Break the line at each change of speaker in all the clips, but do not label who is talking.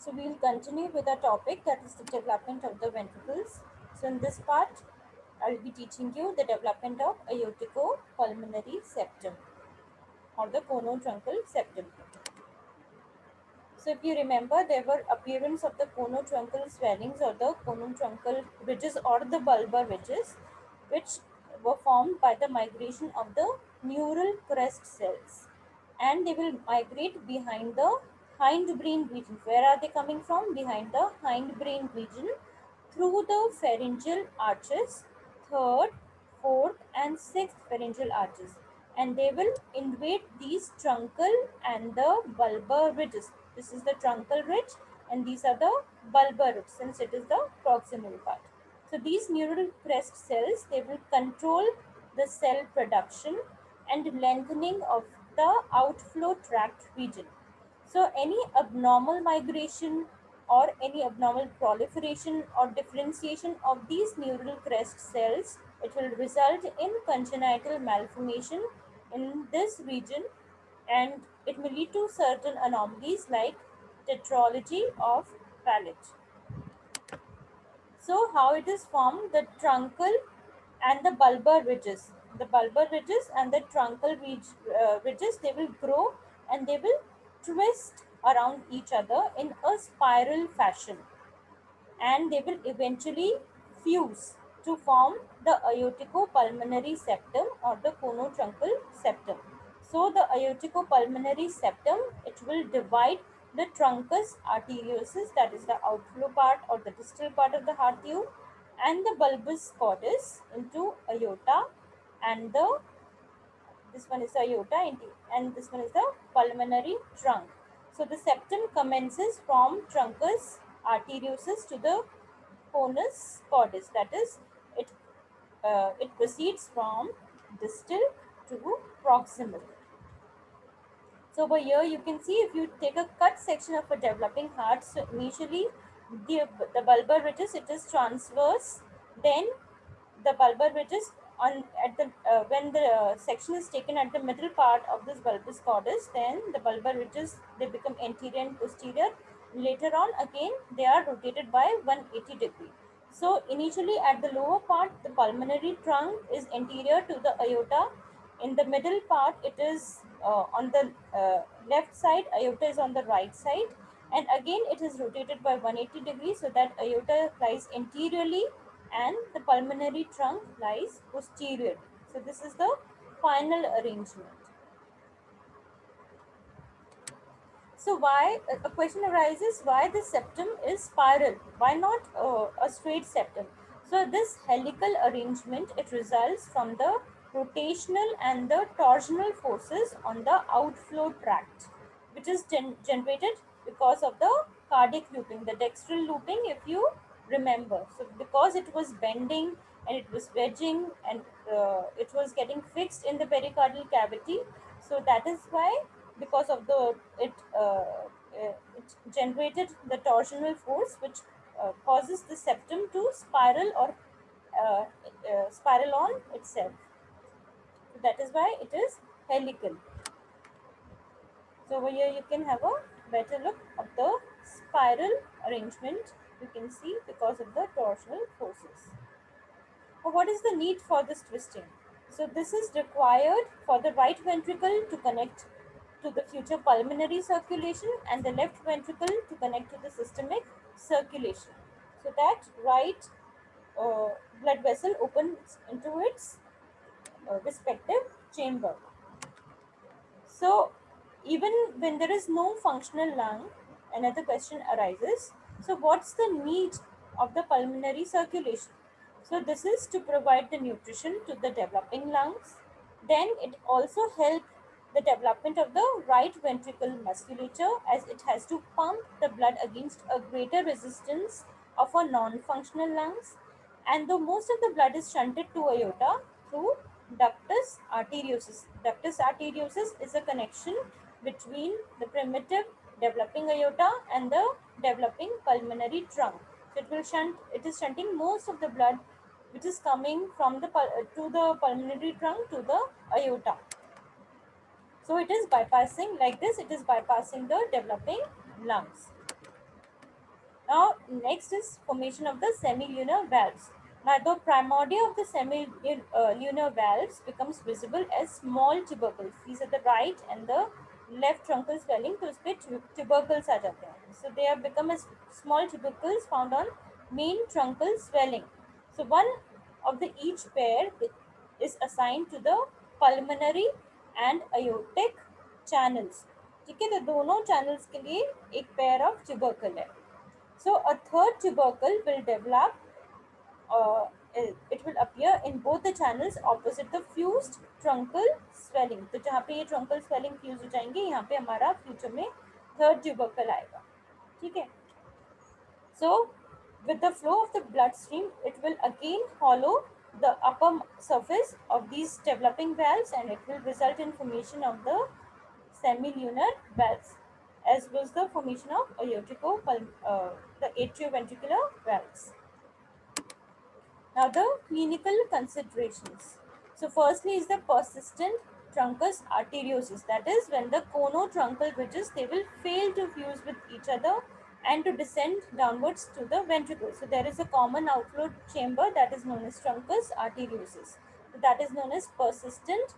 So we will continue with our topic, that is the development of the ventricles. So in this part, I will be teaching you the development of aorticopulmonary septum or the conotruncal septum. So if you remember, there were appearance of the conotruncal swellings or the conotruncal ridges or the bulbar ridges, which were formed by the migration of the neural crest cells, and they will migrate behind the hindbrain region. Where are they coming from? Behind the hindbrain region through the pharyngeal arches, third, fourth, and sixth pharyngeal arches, and they will invade these truncal and the bulbar ridges. This is the truncal ridge, and these are the bulbar ridge, since it is the proximal part. So these neural crest cells, they will control the cell production and lengthening of the outflow tract region. So any abnormal migration or any abnormal proliferation or differentiation of these neural crest cells, it will result in congenital malformation in this region, and it may lead to certain anomalies like tetralogy of Pallet. So how it is formed, the truncal and the bulbar ridges. The bulbar ridges and the truncal ridges, they will grow and they will twist around each other in a spiral fashion, and they will eventually fuse to form the aorticopulmonary septum or the conotruncal septum. So the aorticopulmonary septum, it will divide the truncus arteriosus, that is the outflow part or the distal part of the heart tube, and the bulbus cordis into aorta, and the this one is the aorta, and this one is the pulmonary trunk. So the septum commences from truncus arteriosus to the conus cordis, that is, it proceeds from distal to proximal. So over here you can see, if you take a cut section of a developing heart, so initially the bulbar ridges, it is transverse, then the bulbar ridges on at the when the section is taken at the middle part of this bulbus cordis, then the bulbar ridges, they become anterior and posterior. Later on again they are rotated by 180 degree. So initially at the lower part, the pulmonary trunk is anterior to the aorta. In the middle part, it is on the left side, aorta is on the right side, and again it is rotated by 180 degrees, so that aorta lies anteriorly and the pulmonary trunk lies posteriorly. So this is the final arrangement. So why, a question arises, why the septum is spiral? Why not a straight septum? So this helical arrangement, it results from the rotational and the torsional forces on the outflow tract, which is generated because of the cardiac looping, the dextral looping, if you remember. So because it was bending and it was wedging, and it was getting fixed in the pericardial cavity, so that is why, because of the it generated the torsional force, which causes the septum to spiral or spiral on itself. So that is why it is helical. So over here you can have a better look of the spiral arrangement. You can see because of the torsional forces. Now, what is the need for this twisting? So this is required for the right ventricle to connect to the future pulmonary circulation, and the left ventricle to connect to the systemic circulation. So that right uh, blood vessel opens into its respective chamber. So even when there is no functional lung, another question arises. So what's the need of the pulmonary circulation? So this is to provide the nutrition to the developing lungs. Then it also helps the development of the right ventricle musculature, as it has to pump the blood against a greater resistance of a non-functional lungs. And the most of the blood is shunted to aorta through ductus arteriosus. Ductus arteriosus is a connection between the primitive developing aorta and the developing pulmonary trunk. So it is shunting most of the blood which is coming from the to the pulmonary trunk to the aorta. So it is bypassing, like this, it is bypassing the developing lungs. Now, next is formation of the semilunar valves. Now, the primordia of the semilunar valves becomes visible as small tubercles. These are the right and the left truncal swelling, तो उसपे tubercles आ जाते हैं. So they have become as small tubercles found on main truncal swelling. So one of the each pair is assigned to the pulmonary and aortic channels. ठीक है, तो दोनों channels के लिए एक pair of tubercle है. So a third tubercle will develop, uh, it will appear in both the channels opposite the fused truncal swelling. तो जहाँ पे ये truncal swelling fuse हो जाएंगे, यहाँ पे हमारा future में third tubercle आएगा. ठीक है. So with the flow of the bloodstream, it will again hollow the upper surface of these developing valves, and it will result in formation of the semilunar valves, as was the formation of the atrioventricular valves. Now the clinical considerations. So firstly is the persistent truncus arteriosus. That is when the conotruncal bridges, they will fail to fuse with each other and to descend downwards to the ventricle. So there is a common outflow chamber that is known as truncus arteriosus. So that is known as persistent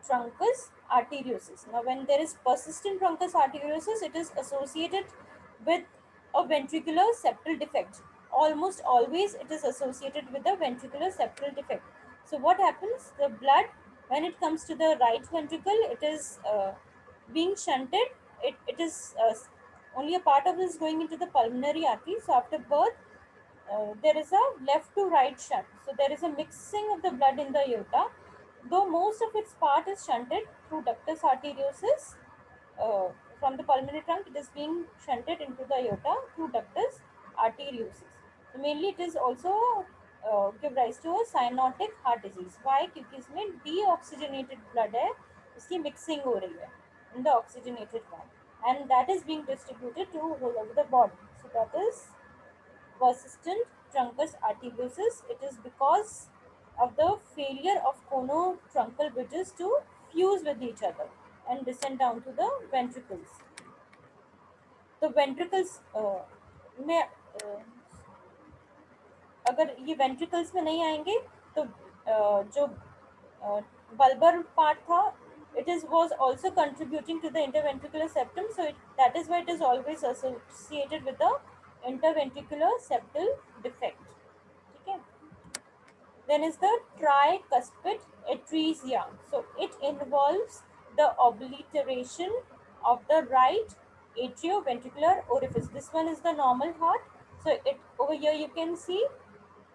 truncus arteriosus. Now when there is persistent truncus arteriosus, it is associated with a ventricular septal defect. Almost always it is associated with a ventricular septal defect. So what happens? The blood, when it comes to the right ventricle, it is being shunted. It is only a part of it is going into the pulmonary artery. So after birth, there is a left to right shunt. So there is a mixing of the blood in the aorta. Though most of its part is shunted through ductus arteriosus, uh, from the pulmonary trunk, it is being shunted into the aorta through ductus arteriosus. So mainly it is also give rise to a cyanotic heart disease. Why? क्योंकि इसमें deoxygenated blood है, इसकी mixing हो रही है in the oxygenated one, and that is being distributed to all over the body. So that is persistent truncus arteriosus. It is because of the failure of conotruncal bridges to fuse with each other and descend down to the ventricles. The ventricles में अगर ये ventricles में नहीं आएंगे तो जो bulbar part था, it is was also contributing to the interventricular septum, so that is why it is always associated with the interventricular septal defect. ठीक है. Then is the tricuspid atresia. So it involves the obliteration of the right atrioventricular orifice. This one is the normal heart. So it over here you can see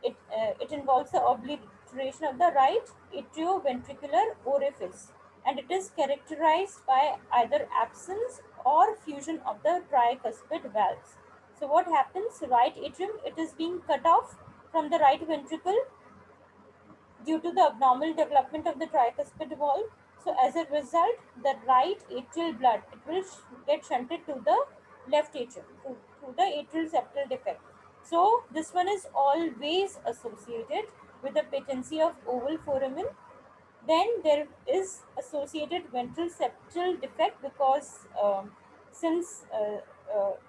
it involves the obliteration of the right atrioventricular orifice, and it is characterized by either absence or fusion of the tricuspid valves. So what happens? Right atrium, it is being cut off from the right ventricle due to the abnormal development of the tricuspid valve. So as a result, the right atrial blood, it will get shunted to the left atrium through the atrial septal defect. So this one is always associated with the patency of oval foramen. Then there is associated ventral septal defect because since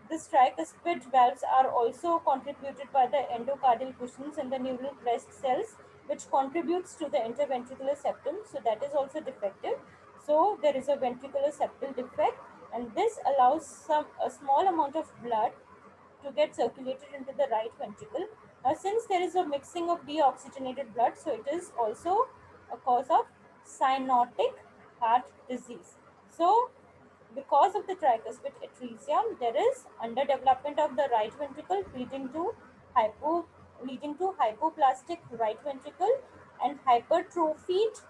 this tricuspid valves are also contributed by the endocardial cushions and the neural crest cells, which contributes to the interventricular septum. So that is also defective. So there is a ventricular septal defect, and this allows a small amount of blood to get circulated into the right ventricle. Now, since there is a mixing of deoxygenated blood, so it is also a cause of cyanotic heart disease. So, because of the tricuspid atresia, there is underdevelopment of the right ventricle, hypo, leading to hypoplastic right ventricle and hypertrophied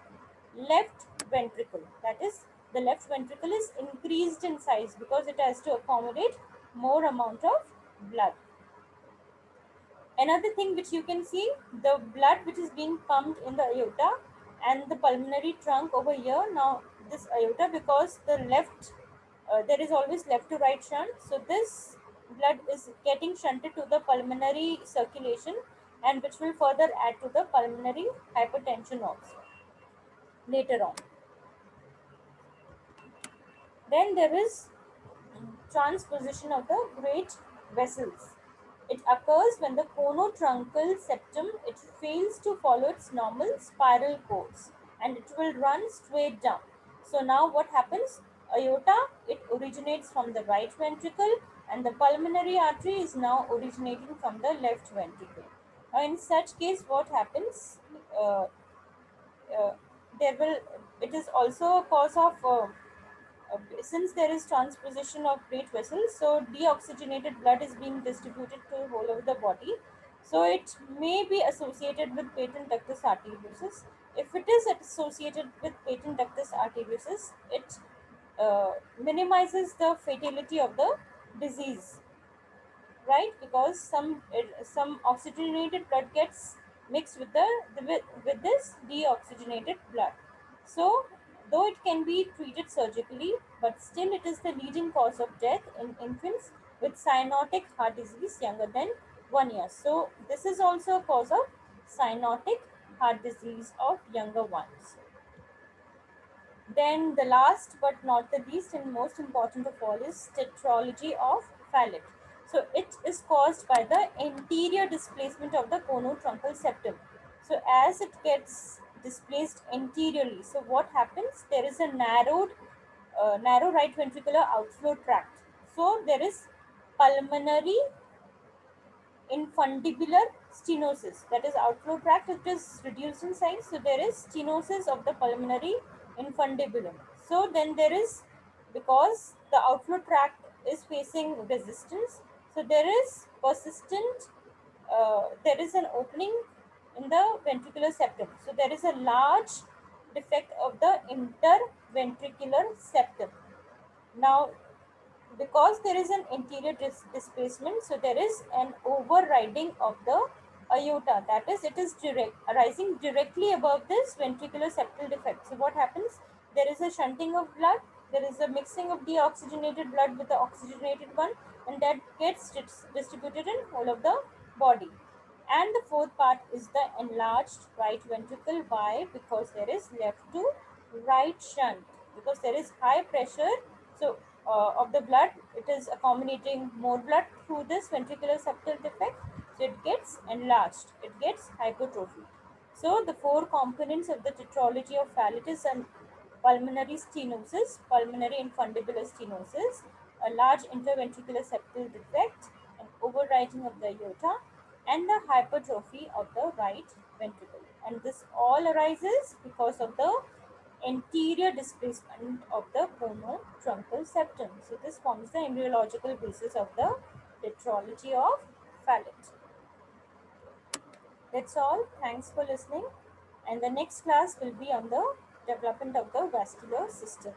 left ventricle. That is, the left ventricle is increased in size because it has to accommodate more amount of blood. Another thing which you can see, the blood which is being pumped in the aorta and the pulmonary trunk over here. Now this aorta, because the left there is always left to right shunt, so this blood is getting shunted to the pulmonary circulation, and which will further add to the pulmonary hypertension also later on. Then there is transposition of the great vessels. It occurs when the conotruncal septum it fails to follow its normal spiral course and it will run straight down. So now what happens? Aorta it originates from the right ventricle and the pulmonary artery is now originating from the left ventricle. Now in such case what happens? Uh, uh, there will it is also a cause of since there is transposition of blood vessels, so deoxygenated blood is being distributed to all over the body. So it may be associated with patent ductus arteriosus. If it is associated with patent ductus arteriosus, it minimizes the fatality of the disease, right? Because some oxygenated blood gets mixed with with this deoxygenated blood. So though it can be treated surgically, but still it is the leading cause of death in infants with cyanotic heart disease younger than 1 year. So this is also a cause of cyanotic heart disease of younger ones. Then the last but not the least and most important of all is tetralogy of Fallot. So it is caused by the anterior displacement of the conotruncal septum. So as it gets displaced anteriorly, so what happens? There is a narrow right ventricular outflow tract. So there is pulmonary infundibular stenosis, that is outflow tract it is reduced in size, so there is stenosis of the pulmonary infundibulum. So then there is, because the outflow tract is facing resistance, so there is persistent there is an opening in the ventricular septum, so there is a large defect of the interventricular septum. Now because there is an anterior displacement, so there is an overriding of the aorta, that is it is direct arising directly above this ventricular septal defect. So what happens? There is a shunting of blood, there is a mixing of deoxygenated blood with the oxygenated one, and that gets distributed in whole of the body. And the fourth part is the enlarged right ventricle. Why? Because there is left to right shunt, because there is high pressure, so of the blood it is accommodating more blood through this ventricular septal defect, so it gets enlarged, it gets hypertrophy. So the four components of the tetralogy of Fallot is an pulmonary stenosis, pulmonary infundibular stenosis, a large interventricular septal defect, an overriding of the aorta, and the hypertrophy of the right ventricle. And this all arises because of the anterior displacement of the conotruncal septum. So this forms the embryological basis of the tetralogy of Fallot. That's all. Thanks for listening. And the next class will be on the development of the vascular system.